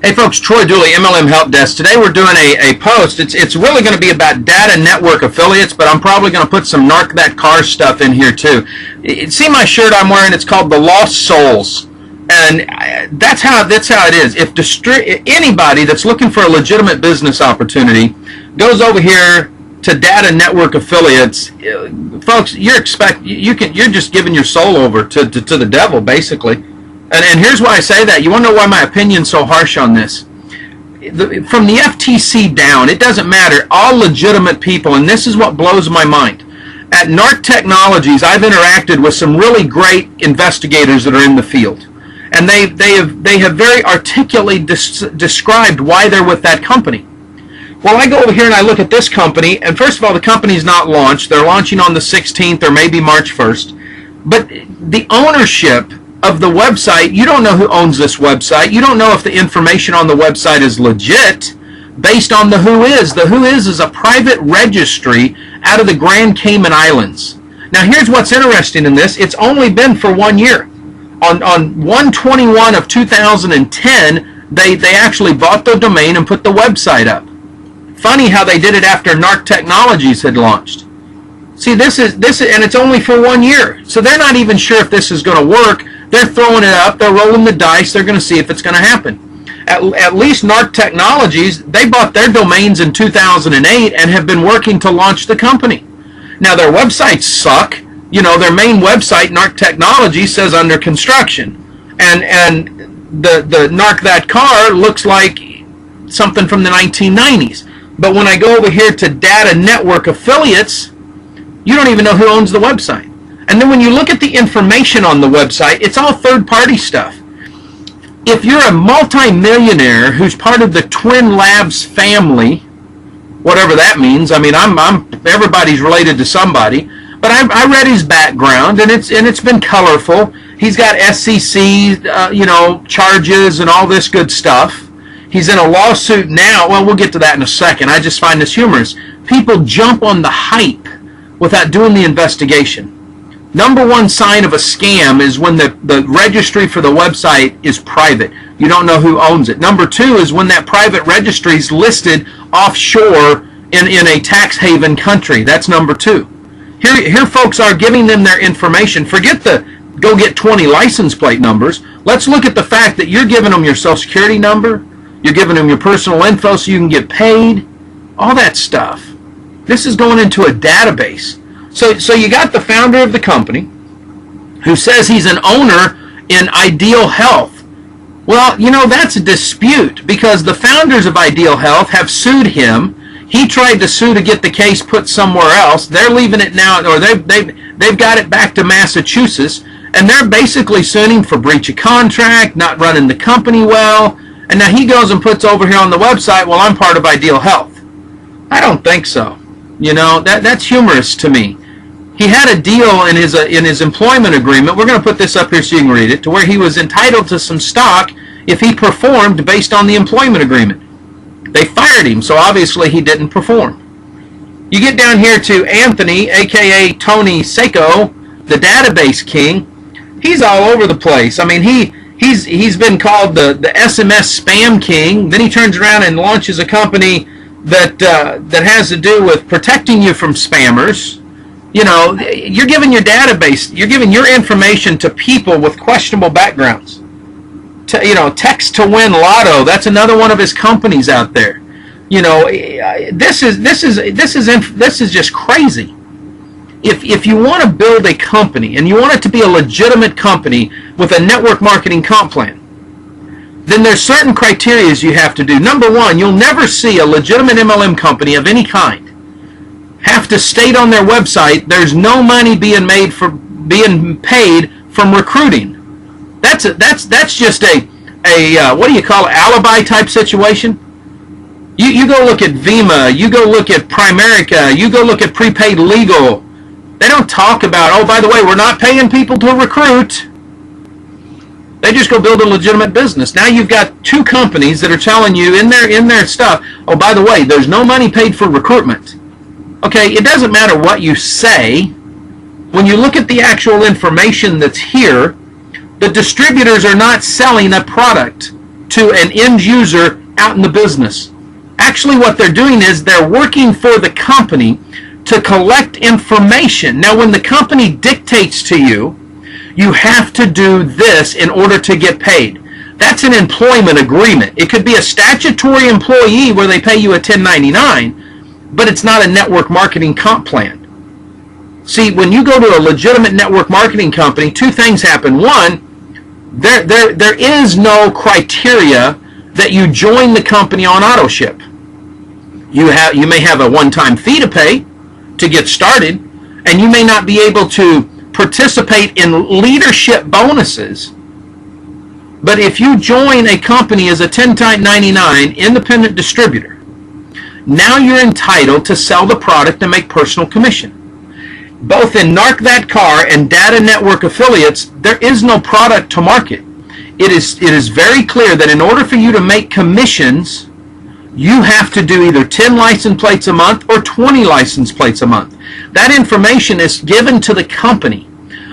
Hey folks, Troy Dooley, MLM Help Desk. Today we're doing a post. It's really going to be about data network affiliates, but I'm probably going to put some Narc That Car stuff in here too. See my shirt I'm wearing? It's called The Lost Souls. And that's how it is. If anybody that's looking for a legitimate business opportunity goes over here to data network affiliates, folks, you're just giving your soul over to the devil, basically. And here's why I say that. You want to know why my opinion's so harsh on this? From the FTC down, it doesn't matter. All legitimate people, and this is what blows my mind. At Narc Technologies, I've interacted with some really great investigators that are in the field. And they have very articulately described why they're with that company. Well, I go over here and I look at this company, and first of all, the company's not launched. They're launching on the 16th or maybe March 1st. But the ownership of the website, you don't know who owns this website. You don't know if the information on the website is legit based on the Who Is. The Who Is a private registry out of the Grand Cayman Islands. Now, here's what's interesting in this. It's only been for 1 year. On 1/21 of 2010, they actually bought the domain and put the website up. Funny how they did it after Narc Technologies had launched. See, this is, and it's only for 1 year. So they're not even sure if this is going to work. They're throwing it up. They're rolling the dice. They're going to see if it's going to happen. At least Narc Technologies, they bought their domains in 2008 and have been working to launch the company. Now, their websites suck. You know, their main website, Narc Technologies, says under construction. And the Narc That Car looks like something from the 1990s. But when I go over here to Data Network Affiliates, you don't even know who owns the website. And then when you look at the information on the website, it's all third-party stuff. If you're a multi-millionaire who's part of the Twin Labs family, whatever that means, I mean, everybody's related to somebody, but I read his background, and it's been colorful. He's got SEC, charges and all this good stuff. He's in a lawsuit now. Well, we'll get to that in a second. I just find this humorous. People jump on the hype without doing the investigation. Number one sign of a scam is when the registry for the website is private. You don't know who owns it. Number two is when that private registry is listed offshore in a tax haven country. That's number two. Here folks are giving them their information. Forget the go get 20 license plate numbers. Let's look at the fact that you're giving them your social security number. You're giving them your personal info so you can get paid. All that stuff. This is going into a database. So you got the founder of the company who says he's an owner in Ideal Health. Well, you know, that's a dispute because the founders of Ideal Health have sued him. He tried to sue to get the case put somewhere else. They're leaving it now, or they've got it back to Massachusetts, and they're basically suing him for breach of contract, not running the company well. And now he goes and puts over here on the website, well, I'm part of Ideal Health. I don't think so. You know, that's humorous to me. He had a deal in his employment agreement. We're going to put this up here so you can read it, to where he was entitled to some stock if he performed based on the employment agreement. They fired him, so obviously he didn't perform. You get down here to Anthony, a.k.a. Tony Seiko, the database king. He's all over the place. I mean, he's been called the SMS spam king. Then he turns around and launches a company that has to do with protecting you from spammers. You know, you're giving your database, you're giving your information to people with questionable backgrounds. Text to Win Lotto, that's another one of his companies out there. You know, this is just crazy. If you want to build a company and you want it to be a legitimate company with a network marketing comp plan, then there's certain criteria you have to do. Number one, you'll never see a legitimate MLM company of any kind have to state on their website there's no money being paid from recruiting. That's just a what do you call it, alibi type situation. You go look at Vima, you go look at Primerica, you go look at Prepaid Legal. They don't talk about, oh, by the way, we're not paying people to recruit. They just go build a legitimate business. Now you've got two companies that are telling you in their stuff, oh, by the way, there's no money paid for recruitment. Okay, it doesn't matter what you say. When you look at the actual information that's here, the distributors are not selling a product. to an end user out in the business. Actually, what they're doing is they're working for the company to collect information. Now, when the company dictates to you, you have to do this in order to get paid. That's an employment agreement. It could be a statutory employee where they pay you a 1099, but it's not a network marketing comp plan. See, when you go to a legitimate network marketing company, two things happen. One, there is no criteria that you join the company on auto ship. You may have a one-time fee to pay to get started, and you may not be able to participate in leadership bonuses. But if you join a company as a 1099 independent distributor, now you're entitled to sell the product and make personal commission. Both in Narc That Car and Data Network Affiliates, there is no product to market. It is very clear that in order for you to make commissions, you have to do either 10 license plates a month or 20 license plates a month. That information is given to the company.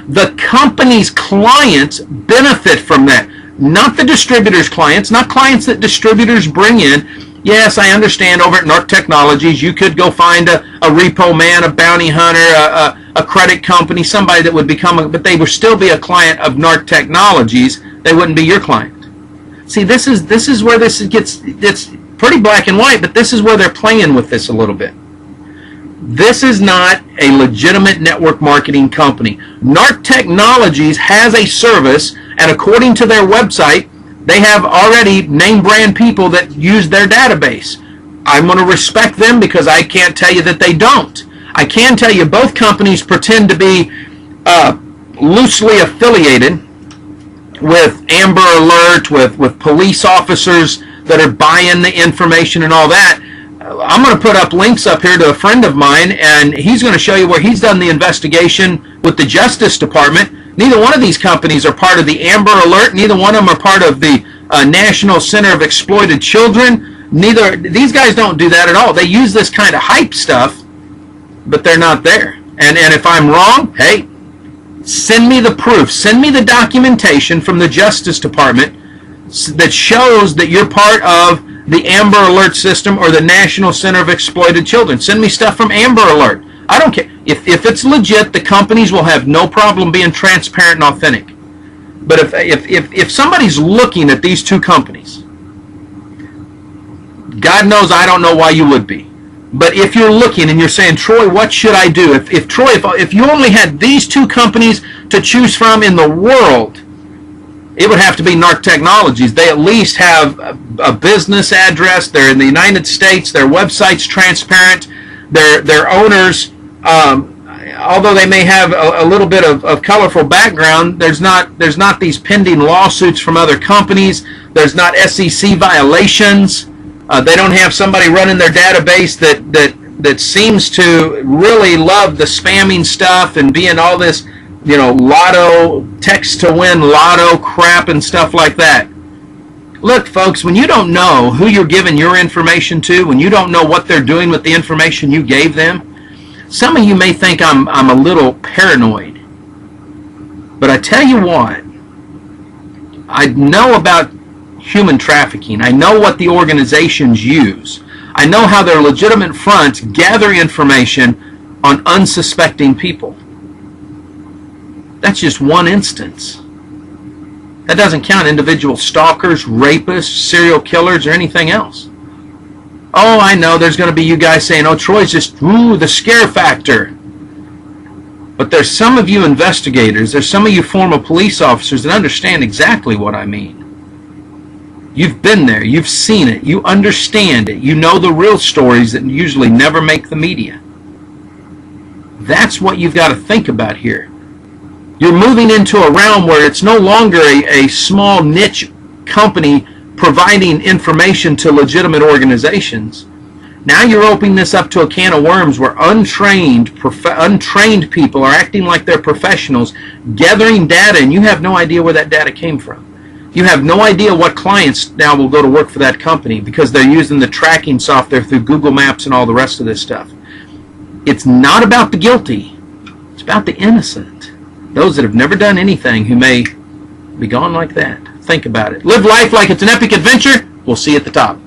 The company's clients benefit from that. Not the distributor's clients, not clients that distributors bring in. Yes, I understand over at Narc Technologies, you could go find a repo man, a bounty hunter, a credit company, somebody that would become but they would still be a client of Narc Technologies. They wouldn't be your client. See, this is where this gets, it's pretty black and white, but this is where they're playing with this a little bit. This is not a legitimate network marketing company. Narc Technologies has a service, and according to their website, they have already name brand people that use their database. I'm going to respect them because I can't tell you that they don't. I can tell you both companies pretend to be loosely affiliated with Amber Alert, with police officers that are buying the information and all that. I'm going to put up links up here to a friend of mine, and he's going to show you where he's done the investigation with the Justice Department. Neither one of these companies are part of the Amber Alert. Neither one of them are part of the National Center of Exploited Children. These guys don't do that at all. They use this kind of hype stuff, but they're not there. And if I'm wrong, hey, send me the proof. Send me the documentation from the Justice Department that shows that you're part of the Amber Alert system or the National Center of Exploited Children. Send me stuff from Amber Alert. I don't care. If it's legit, the companies will have no problem being transparent and authentic. But if somebody's looking at these two companies, God knows I don't know why you would be. But if you're looking and you're saying, Troy, what should I do? If you only had these two companies to choose from in the world, it would have to be Narc Technologies. They at least have a business address. They're in the United States. Their website's transparent. Their owners, although they may have a little bit of colorful background, there's not these pending lawsuits from other companies. There's not SEC violations. They don't have somebody running their database that seems to really love the spamming stuff and being all this, lotto, text to win lotto crap and stuff like that. Look, folks, when you don't know who you're giving your information to, when you don't know what they're doing with the information you gave them, some of you may think I'm a little paranoid. But I tell you what, I know about human trafficking. I know what the organizations use. I know how their legitimate fronts gather information on unsuspecting people. That's just one instance. That doesn't count individual stalkers, rapists, serial killers, or anything else. Oh, I know there's going to be you guys saying, oh, Troy's just, the scare factor. But there's some of you investigators, there's some of you former police officers that understand exactly what I mean. You've been there, you've seen it, you understand it, you know the real stories that usually never make the media. That's what you've got to think about here. You're moving into a realm where it's no longer a small niche company providing information to legitimate organizations. Now you're opening this up to a can of worms where untrained people are acting like they're professionals, gathering data, and you have no idea where that data came from. You have no idea what clients now will go to work for that company because they're using the tracking software through Google Maps and all the rest of this stuff. It's not about the guilty. It's about the innocent. Those that have never done anything who may be gone like that. Think about it. Live life like it's an epic adventure. We'll see you at the top.